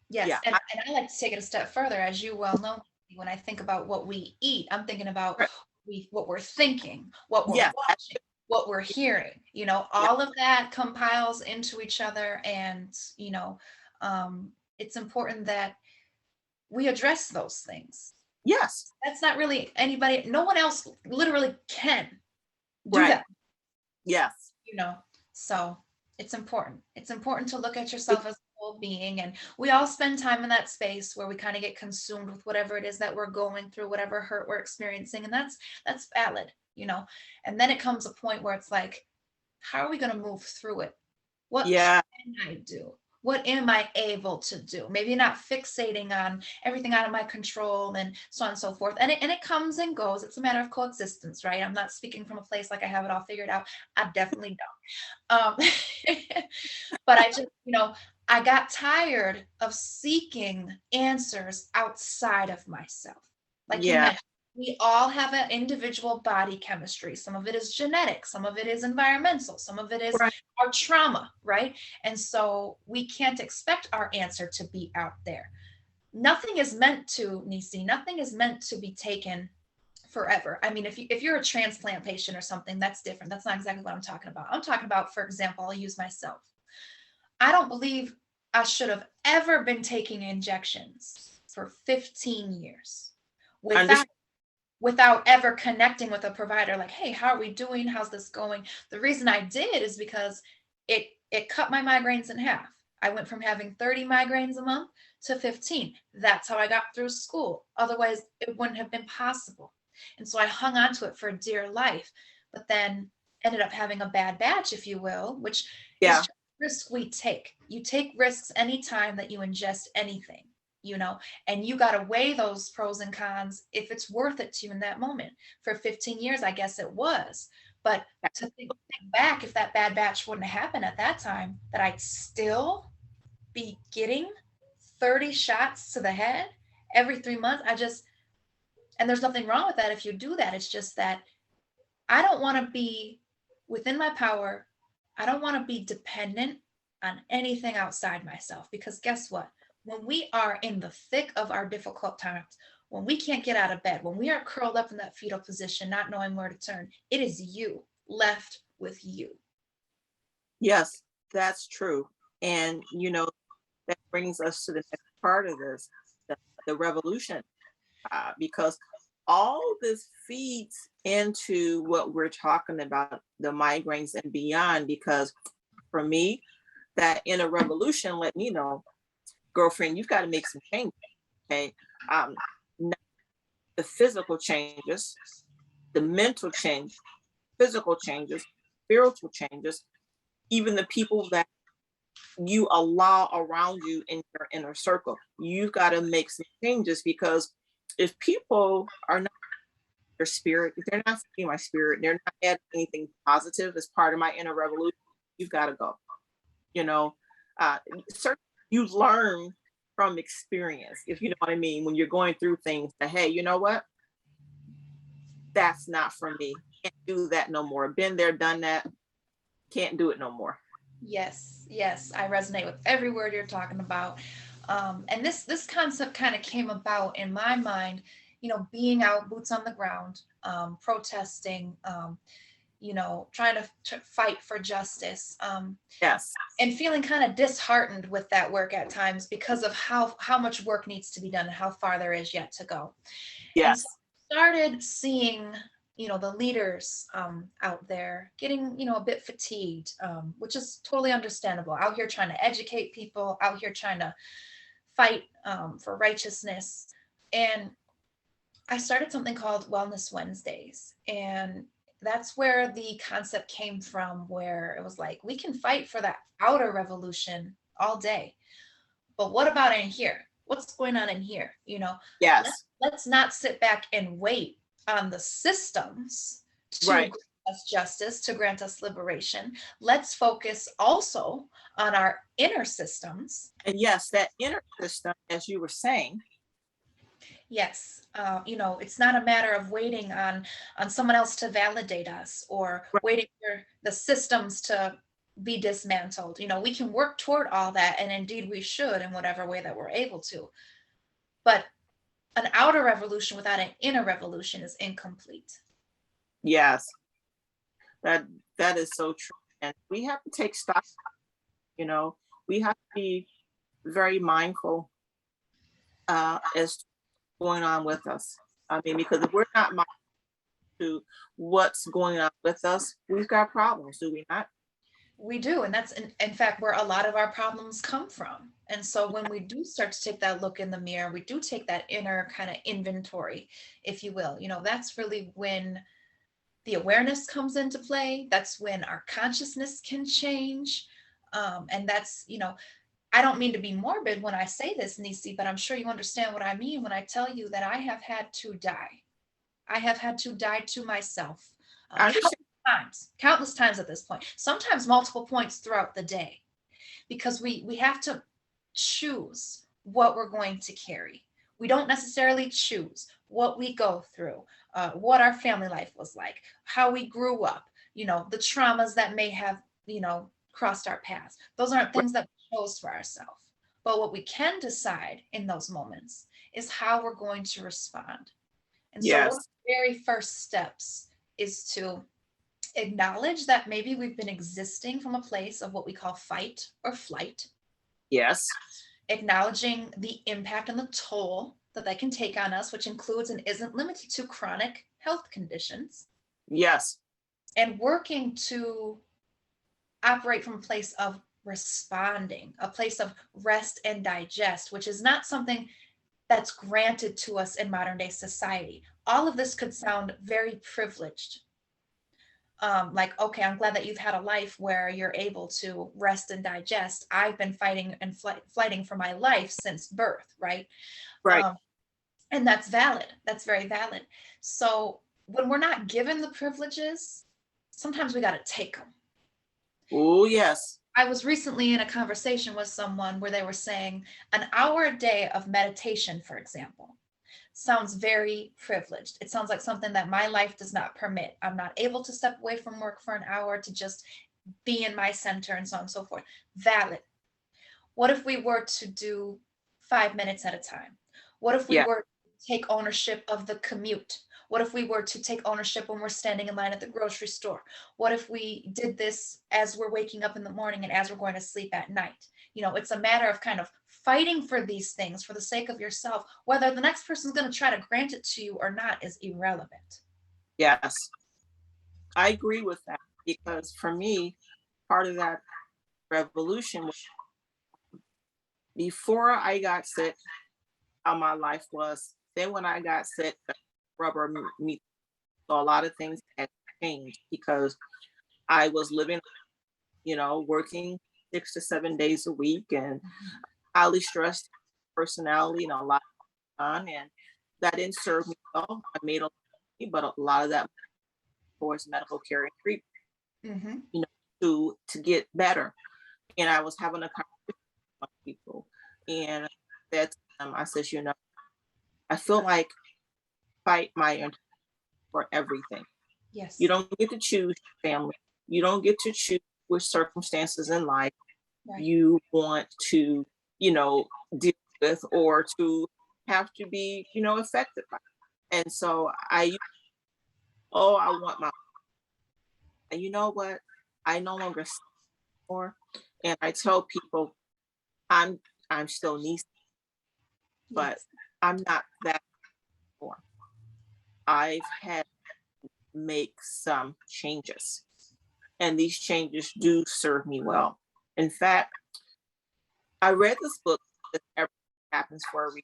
Yes. Yeah. And I like to take it a step further. As you well know, when I think about what we eat, I'm thinking about Right. what we're thinking, what we're Yes. watching, what we're hearing. Yeah. All of that compiles into each other. And, it's important that we address those things. Yes. That's not really anybody, no one else literally can do Right. that, Yes. you know. So it's important. It's important to look at It- yourself as a whole being. And we all spend time in that space where we kind of get consumed with whatever it is that we're going through, whatever hurt we're experiencing. And that's valid, And then it comes a point where it's like, how are we going to move through it? What yeah. can I do? What am I able to do? Maybe not fixating on everything out of my control and so on and so forth. And it comes and goes. It's a matter of coexistence, right? I'm not speaking from a place like I have it all figured out. I definitely don't. But I just, I got tired of seeking answers outside of myself. Like you Yeah. mentioned, we all have an individual body chemistry. Some of it is genetic, some of it is environmental, some of it is Right. our trauma, right? And so we can't expect our answer to be out there. Nothing is meant to, Nisi, nothing is meant to be taken forever. I mean, if you're a transplant patient or something, that's different. That's not exactly what I'm talking about. I'm talking about, for example, I'll use myself. I don't believe I should have ever been taking injections for 15 years without Understand. without ever connecting with a provider like, hey, how are we doing? How's this going? The reason I did is because it cut my migraines in half. I went from having 30 migraines a month to 15. That's how I got through school. Otherwise, it wouldn't have been possible. And so I hung on to it for dear life, but then ended up having a bad batch, if you will, which is Yeah. just a risk we take. You take risks anytime that you ingest anything, and you got to weigh those pros and cons if it's worth it to you in that moment. For 15 years, I guess it was. But to think back, if that bad batch wouldn't have happened at that time, that I'd still be getting 30 shots to the head every 3 months. And there's nothing wrong with that if you do that. It's just that I don't want to be within my power. I don't want to be dependent on anything outside myself, because guess what? When we are in the thick of our difficult times, when we can't get out of bed, when we are curled up in that fetal position, not knowing where to turn, it is you left with you. Yes, that's true. And, that brings us to the next part of this, the revolution, because all this feeds into what we're talking about, the migraines and beyond. Because for me, that inner revolution let me know, girlfriend, you've got to make some changes. Okay. Um, not the physical changes, the mental change, physical changes, spiritual changes, even the people that you allow around you in your inner circle. You've got to make some changes, because if people are not your spirit, if they're not feeding my spirit, they're not adding anything positive as part of my inner revolution, you've got to go. You know, certainly you learn from experience, if you know what I mean, when you're going through things that, hey, you know what? That's not for me. Can't do that no more. Been there, done that. Can't do it no more. Yes, yes, I resonate with every word you're talking about. And this concept kind of came about in my mind, being out boots on the ground, protesting, trying to fight for justice, Yes. and feeling kind of disheartened with that work at times because of how much work needs to be done and how far there is yet to go. And so Yes. I started seeing, the leaders out there getting, a bit fatigued, which is totally understandable. Out here trying to educate people, out here trying to fight for righteousness. And I started something called Wellness Wednesdays. And that's where the concept came from, where it was like, we can fight for that outer revolution all day, But what about in here? What's going on in here? Yes. Let's not sit back and wait on the systems to Right. grant us justice, to grant us liberation. Let's focus also on our inner systems. And yes, that inner system, as you were saying. Yes, it's not a matter of waiting on someone else to validate us, or Right. waiting for the systems to be dismantled. We can work toward all that, and indeed we should in whatever way that we're able to. But an outer revolution without an inner revolution is incomplete. Yes, that that is so true. And we have to take stock, you know, we have to be very mindful as to what's going on with us. I mean, because if we're not mindful to what's going on with us, we've got problems, do we not? We do, and that's in fact where a lot of our problems come from. And so when we do start to take that look in the mirror, we do take that inner kind of inventory, if you will. That's really when the awareness comes into play. That's when our consciousness can change. And that's, I don't mean to be morbid when I say this, Nisi, but I'm sure you understand what I mean when I tell you that I have had to die. I have had to die to myself, I understand. countless times at this point, sometimes multiple points throughout the day, because we have to choose what we're going to carry. We don't necessarily choose what we go through, what our family life was like, how we grew up, the traumas that may have, crossed our paths. Those aren't things that we chose for ourselves. But what we can decide in those moments is how we're going to respond. And so one of Yes. the very first steps is to acknowledge that maybe we've been existing from a place of what we call fight or flight, Yes. acknowledging the impact and the toll that that can take on us, which includes and isn't limited to chronic health conditions, Yes. and working to operate from a place of responding, a place of rest and digest, which is not something that's granted to us in modern day society. All of this could sound very privileged. Like, okay, I'm glad that you've had a life where you're able to rest and digest. I've been fighting and fighting for my life since birth, right? Right. Um, and that's valid. That's very valid. So when we're not given the privileges, sometimes we got to take them. Oh, yes. I was recently in a conversation with someone where they were saying an hour a day of meditation, for example, sounds very privileged. It sounds like something that my life does not permit. I'm not able to step away from work for an hour to just be in my center and so on and so forth. Valid. What if we were to do 5 minutes at a time? What if we Yeah. were to take ownership of the commute? What if we were to take ownership when we're standing in line at the grocery store? What if we did this as we're waking up in the morning and as we're going to sleep at night? It's a matter of kind of fighting for these things for the sake of yourself. Whether the next person's going to try to grant it to you or not is irrelevant. Yes. I agree with that because for me, part of that revolution was before I got sick, how my life was. Then when I got sick, the rubber meet. So a lot of things had changed because I was living, working 6 to 7 days a week and highly stressed personality and a lot on, and that didn't serve me well. I made a lot of money, but a lot of that towards medical care and treatment, Mm-hmm. you know, to get better. And I was having a conversation with people, and I said to them, I says, I feel like fight for everything. You Yes. don't get to choose your family. You don't get to choose which circumstances in life Right. you want to, deal with or to have to be, affected by. And so I want my, and you know what? I no longer say more. And I tell people I'm I'm still niece, but Yes. I'm not that anymore. I've had to make some changes, and these changes do serve me well. In fact, I read this book that everything happens for a reason.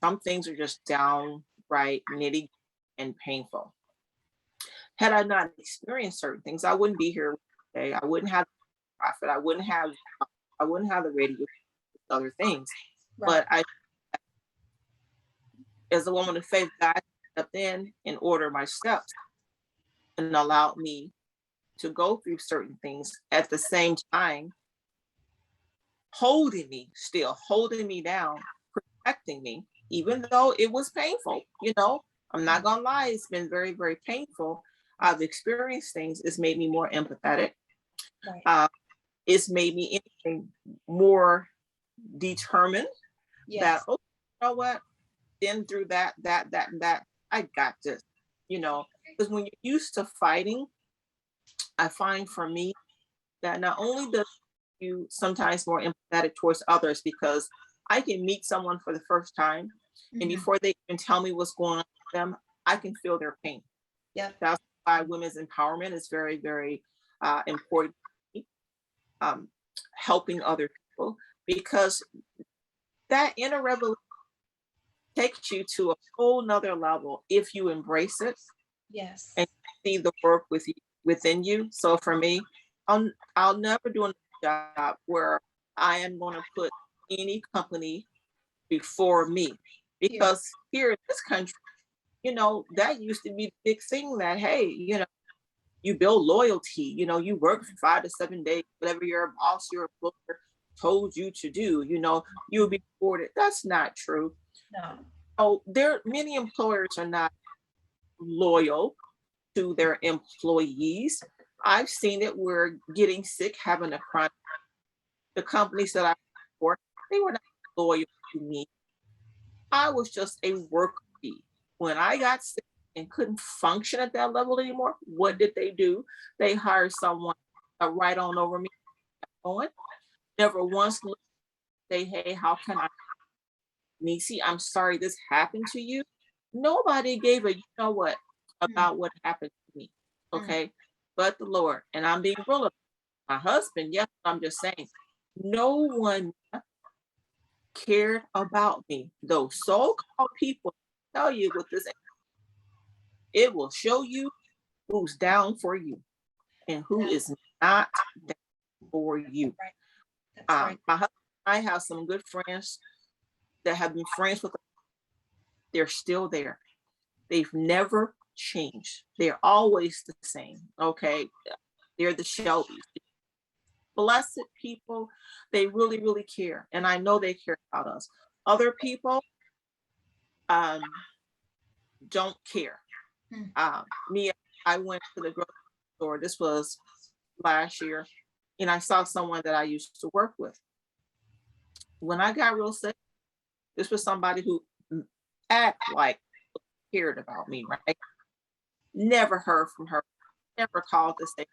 Some things are just downright nitty and painful. Had I not experienced certain things, I wouldn't be here today. I wouldn't have the profit. I wouldn't have the radio. other things. Right. But I, as a woman of faith, God stepped in order my steps and allowed me to go through certain things at the same time, holding me, still holding me down, protecting me, even though it was painful. I'm not Mm. gonna lie, it's been very, very painful. I've experienced things. It's made me more empathetic. Right. Uh, it's made me anything more determined that, Yes. oh, you know what? Been through that, and that. I got this. Because when you're used to fighting, I find for me that not only does you sometimes more empathetic towards others because I can meet someone for the first time and Hmm. before they can tell me what's going on with them, I can feel their pain. Yep. That's why women's empowerment is very, very important. Um, Helping other people because that inner revolution takes you to a whole nother level if you embrace it Yes. and see the work within you. So for me, I'll never do a job where I am going to put any company before me Here. because here in this country, that used to be the big thing that hey, you build loyalty. You work for 5 to 7 days, whatever your boss, your employer told you to do. You'll be rewarded. That's not true. No. Oh, there many employers are not loyal to their employees. I've seen it where getting sick, having a chronic, the companies that I worked for, they were not loyal to me. I was just a worker bee. When I got sick and couldn't function at that level anymore, what did they do? They hired someone right on over me. On never once looked, say, hey, how can I, Necie? I'm sorry this happened to you. Nobody gave a you know what Mm. about what happened to me. Mm. Okay. But the Lord, and I'm being real about my husband. Yes, I'm just saying, no one cared about me. Those so-called people tell you with this, it will show you who's down for you and who That's is not down for you. right. That's right. My husband and I have some good friends that have been friends with us. They're still there. They've never changed. They're always the same. Okay. They're the Shelbys. Blessed people. They really, really care. And I know they care about us. Other people um, don't care. Mm. Me, I went to the grocery store. This was last year. And I saw someone that I used to work with. When I got real sick, this was somebody who act like cared about me, right? Never heard from her, never called to say,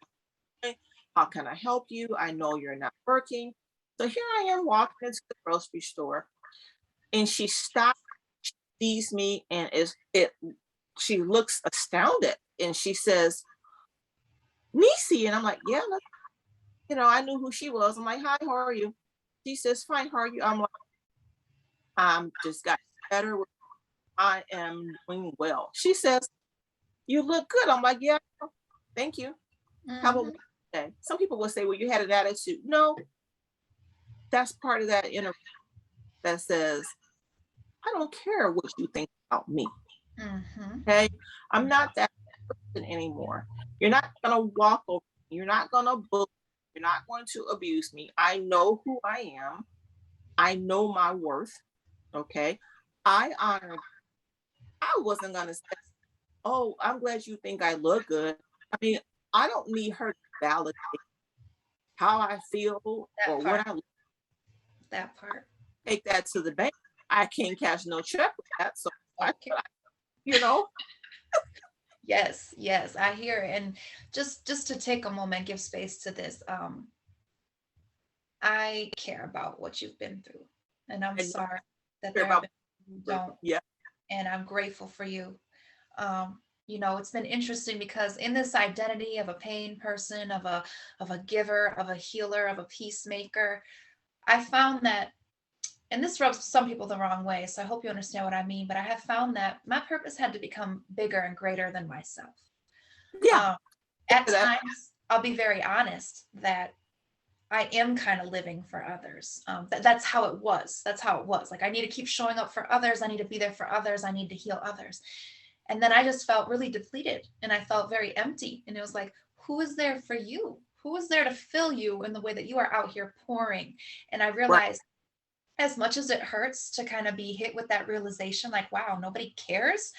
"Hey, how can I help you? I know you're not working." So here I am walking into the grocery store and she stops, sees me, and she looks astounded and she says, "Necie." And I'm like, yeah, I knew who she was. I'm like, hi, how are you? She says, fine, how are you? I'm like, I'm just got better. I am doing well. She says, you look good. I'm like, yeah, thank you. Have a Hmm. wonderful day. Some people will say, well, you had an attitude. No, that's part of that inner that says, I don't care what you think about me. Hmm. Okay. I'm not that person anymore. You're not going to walk over me. You're not going to bully. You're not going to abuse me. I know who I am. I know my worth. Okay. I honor. I wasn't going to say, oh, I'm glad you think I look good. I mean, I don't need her to validate how I feel That or part. what I That part. take that to the bank. I can't cash no check with that. So I, Okay. you know, Yes, yes, I hear it. And just to take a moment, give space to this. I care about what you've been through, and I'm I know sorry that care there have about been people who don't, yeah. and I'm grateful for you. It's been interesting because in this identity of a pain person, of a giver, of a healer, of a peacemaker, I found that, and this rubs some people the wrong way, so I hope you understand what I mean, but I have found that my purpose had to become bigger and greater than myself. Yeah. Um, at That times, I'll be very honest that I am kind of living for others. That's how it was. That's how it was. Like, I need to keep showing up for others. I need to be there for others. I need to heal others. And then I just felt really depleted and I felt very empty. And it was like, who is there for you? Who is there to fill you in the way that you are out here pouring? And I Right. realized, as much as it hurts to kind of be hit with that realization, like, wow, nobody cares.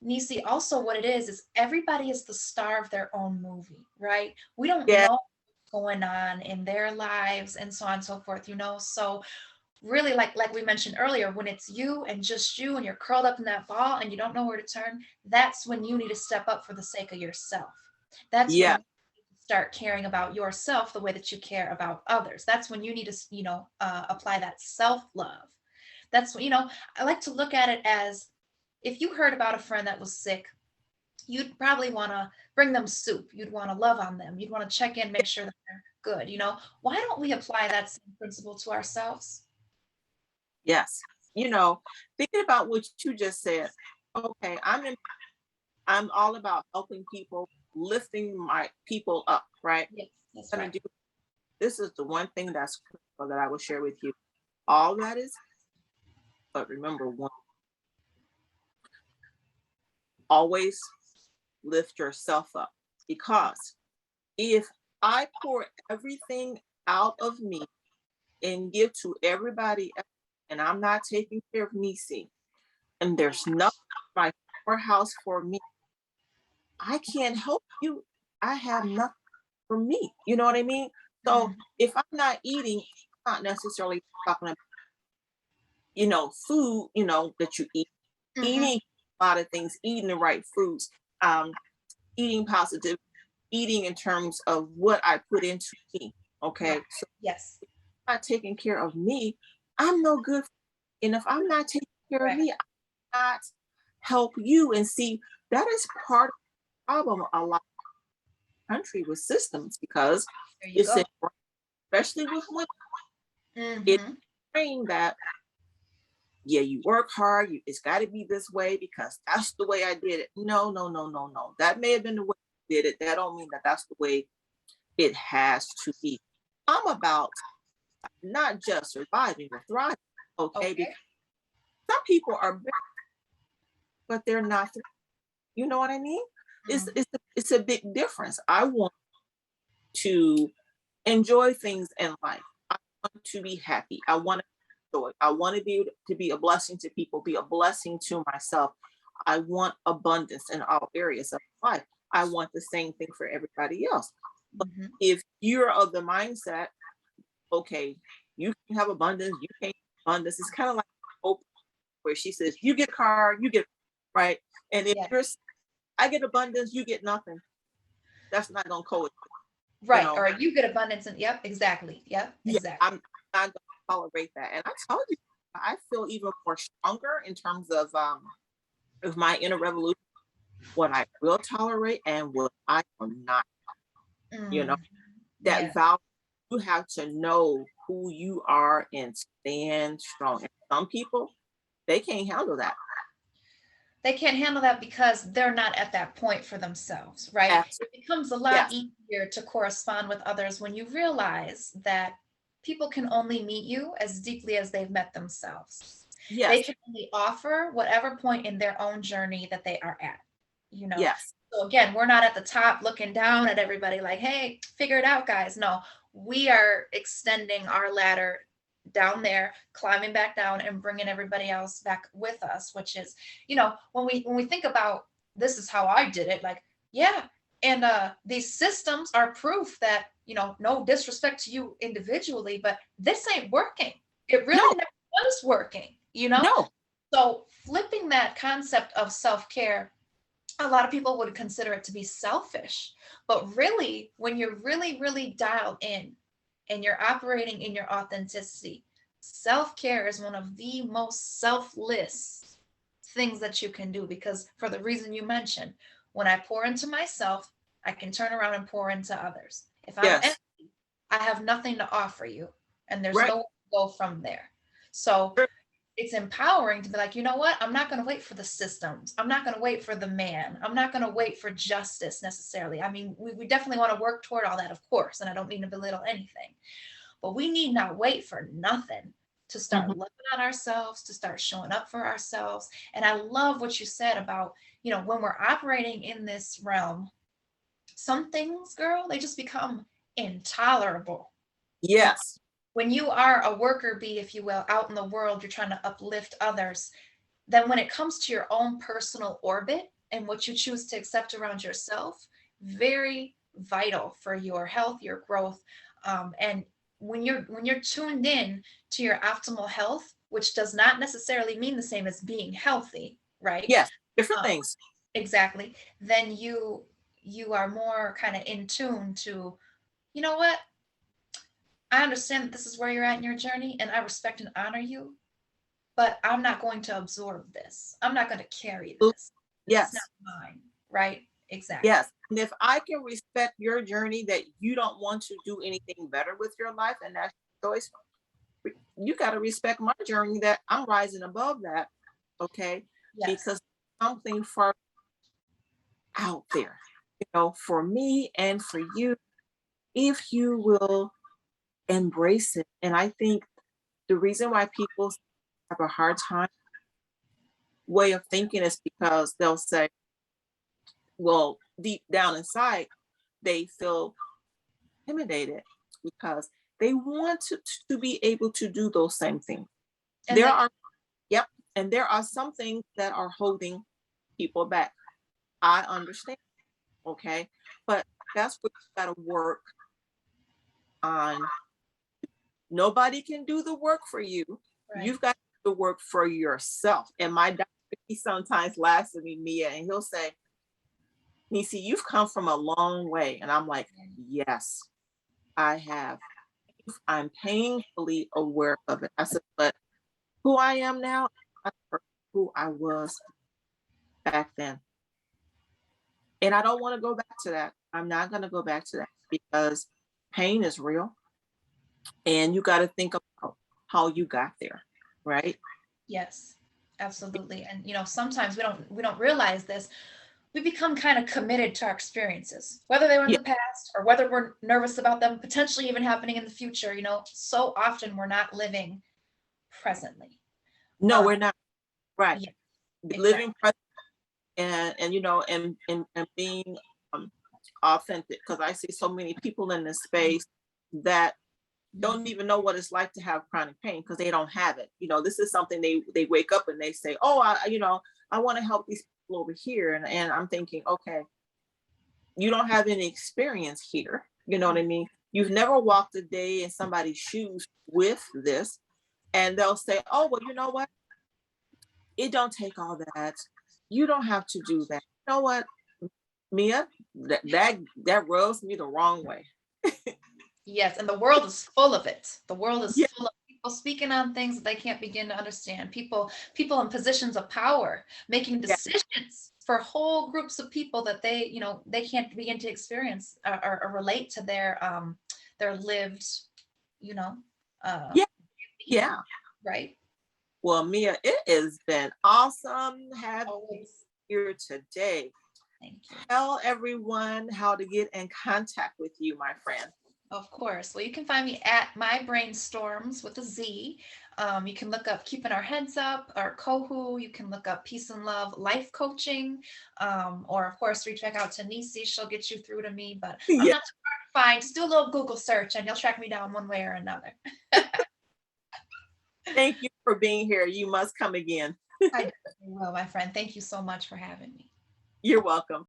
Nisi, also what it is everybody is the star of their own movie, right? We don't Yeah. know what's going on in their lives and so on and so forth, So really, like we mentioned earlier, when it's you and just you and you're curled up in that ball and you don't know where to turn, that's when you need to step up for the sake of yourself. That's when Yeah. you start caring about yourself the way that you care about others. That's when you need to, apply that self-love. That's what, I like to look at it as, if you heard about a friend that was sick, you'd probably want to bring them soup. You'd want to love on them. You'd want to check in, make sure that they're good. Why don't we apply that same principle to ourselves? Yes. Thinking about what you just said. Okay, I'm all about helping people, lifting my people up, right? Yes, that's I'm gonna right. do this is the one thing that's critical that I will share with you. All that is, but remember one, always lift yourself up. Because if I pour everything out of me and give to everybody else, and I'm not taking care of me, see, and there's nothing in my storehouse for me, I can't help you. I have nothing for me. You know what I mean? So Mhm. if I'm not eating, I'm not necessarily talking about, food, that you eat, Mhm. eating a lot of things, eating the right foods, um, eating positive, eating in terms of what I put into me. Right. Okay. So Yes. if I'm not taking care of me, I'm no good. And if I'm not taking care of Correct. me, I not help you. And see, that is part of the problem a lot of country with systems because There you it's go. especially with women, it's Mhm. trained that yeah, you work hard, it's gotta be this way because that's the way I did it. No, no, no, no, no. That may have been the way you did it. That don't mean that that's the way it has to be. I'm about not just surviving or thriving, okay? Okay. Because some people are better, but they're not. You know what I mean? It's Mhm. it's it's a big difference. I want to enjoy things in life. I want to be happy. I want to enjoy. I want to be able to be a blessing to people, be a blessing to myself. I want abundance in all areas of life. I want the same thing for everybody else. Mhm. If you're of the mindset, okay, you can have abundance, you can't have abundance. It's kind of like Oprah, where she says, you get a car, you get right. And if Yeah. I get abundance, you get nothing. That's not gonna coexist, you Right. know. Or you get abundance and yep, exactly. Yep, Yeah, exactly. I'm not gonna tolerate that. And I told you, I feel even more stronger in terms of my inner revolution, what I will tolerate and what I will not, you know, Mm. that Yeah. vow you have to know who you are and stand strong. And some people, they can't handle that. They can't handle that because they're not at that point for themselves, right? Absolutely. It becomes a lot Yes. easier to correspond with others when you realize that people can only meet you as deeply as they've met themselves. They Yes. can only offer whatever point in their own journey that they are at, you know. Yes. So again, we're not at the top looking down at everybody like, hey, figure it out, guys. No, we are extending our ladder down there, climbing back down and bringing everybody else back with us, which is, when we think about, this is how I did it, like, yeah. And these systems are proof that, no disrespect to you individually, but this ain't working. It really No. never was working. No. So flipping that concept of self-care, a lot of people would consider it to be selfish. But really, when you're really, really dialed in and you're operating in your authenticity, self care is one of the most selfless things that you can do, because for the reason you mentioned, when I pour into myself, I can turn around and pour into others. If I'm Yes. empty, I have nothing to offer you, and there's Right. nowhere to go from there. So, Sure. it's empowering to be like, you know what? I'm not going to wait for the systems. I'm not going to wait for the man. I'm not going to wait for justice necessarily. I mean, we definitely want to work toward all that, of course. And I don't mean to belittle anything, but we need not wait for nothing to start Mhm. looking at ourselves, to start showing up for ourselves. And I love what you said about, when we're operating in this realm, some things, girl, they just become intolerable. You know, Yes. when you are a worker bee, if you will, out in the world, you're trying to uplift others. Then when it comes to your own personal orbit and what you choose to accept around yourself, very vital for your health, your growth. And when you're tuned in to your optimal health, which does not necessarily mean the same as being healthy, right? Yes. Different Um, things. exactly. Then you are more kind of in tune to, you know what? I understand that this is where you're at in your journey, and I respect and honor you, but I'm not going to absorb this. I'm not going to carry this. This is not Yes. mine, right? Exactly. Yes. And if I can respect your journey that you don't want to do anything better with your life, and that's your choice, you got to respect my journey that I'm rising above that. Okay. Yes. Because something far out there, for me and for you, if you will embrace it. And I think the reason why people have a hard time way of thinking is because they'll say, well, deep down inside, they feel intimidated because they want to be able to do those same things. And There they are, yep, and there are some things that are holding people back. I understand, okay? But that's what you gotta work on. Nobody can do the work for you. right. You've got to do the work for yourself. And my doctor, he sometimes laughs at me, Mia, and he'll say, Necie, you've come from a long way. And I'm like, yes, I have. I'm painfully aware of it. I said, but who I am now, is not who I was back then. And I don't want to go back to that. I'm not going to go back to that because pain is real. And you got to think about how you got there, right? Yes. Absolutely. And sometimes we don't realize this. We become kind of committed to our experiences, whether they were in Yeah. the past or whether we're nervous about them potentially even happening in the future. So often we're not living presently. No, Um, we're not. Right. yeah, Living exactly. present and being um, authentic. Because I see so many people in this space that don't even know what it's like to have chronic pain because they don't have it. This is something they wake up and they say, "Oh, I want to help these people over here," and I'm thinking, okay, you don't have any experience here. You know what I mean? You've never walked a day in somebody's shoes with this, and they'll say, "Oh, well, you know what? It don't take all that. You don't have to do that." You know what, Mia? That rubs me the wrong way. Yes, and the world is full of it. The world is Yeah, full of people speaking on things that they can't begin to understand. People in positions of power making yeah, decisions for whole groups of people that they can't begin to experience or relate to their lived, you know, uh yeah, being, yeah. right? Well, Mia, it has been awesome having Always. you here today. Thank you. Tell everyone how to get in contact with you, my friend. Of course. Well, you can find me at My Brainstorms with a Z. You can look up Keeping Our Heads Up or Kohu. You can look up Peace and Love Life Coaching. Or, of course, reach back out to Nisi. She'll get you through to me, but I'm Yeah, not too hard to find. Just do a little Google search and you'll track me down one way or another. thank you for being here. You must come again. I definitely will, my friend. Thank you so much for having me. You're welcome.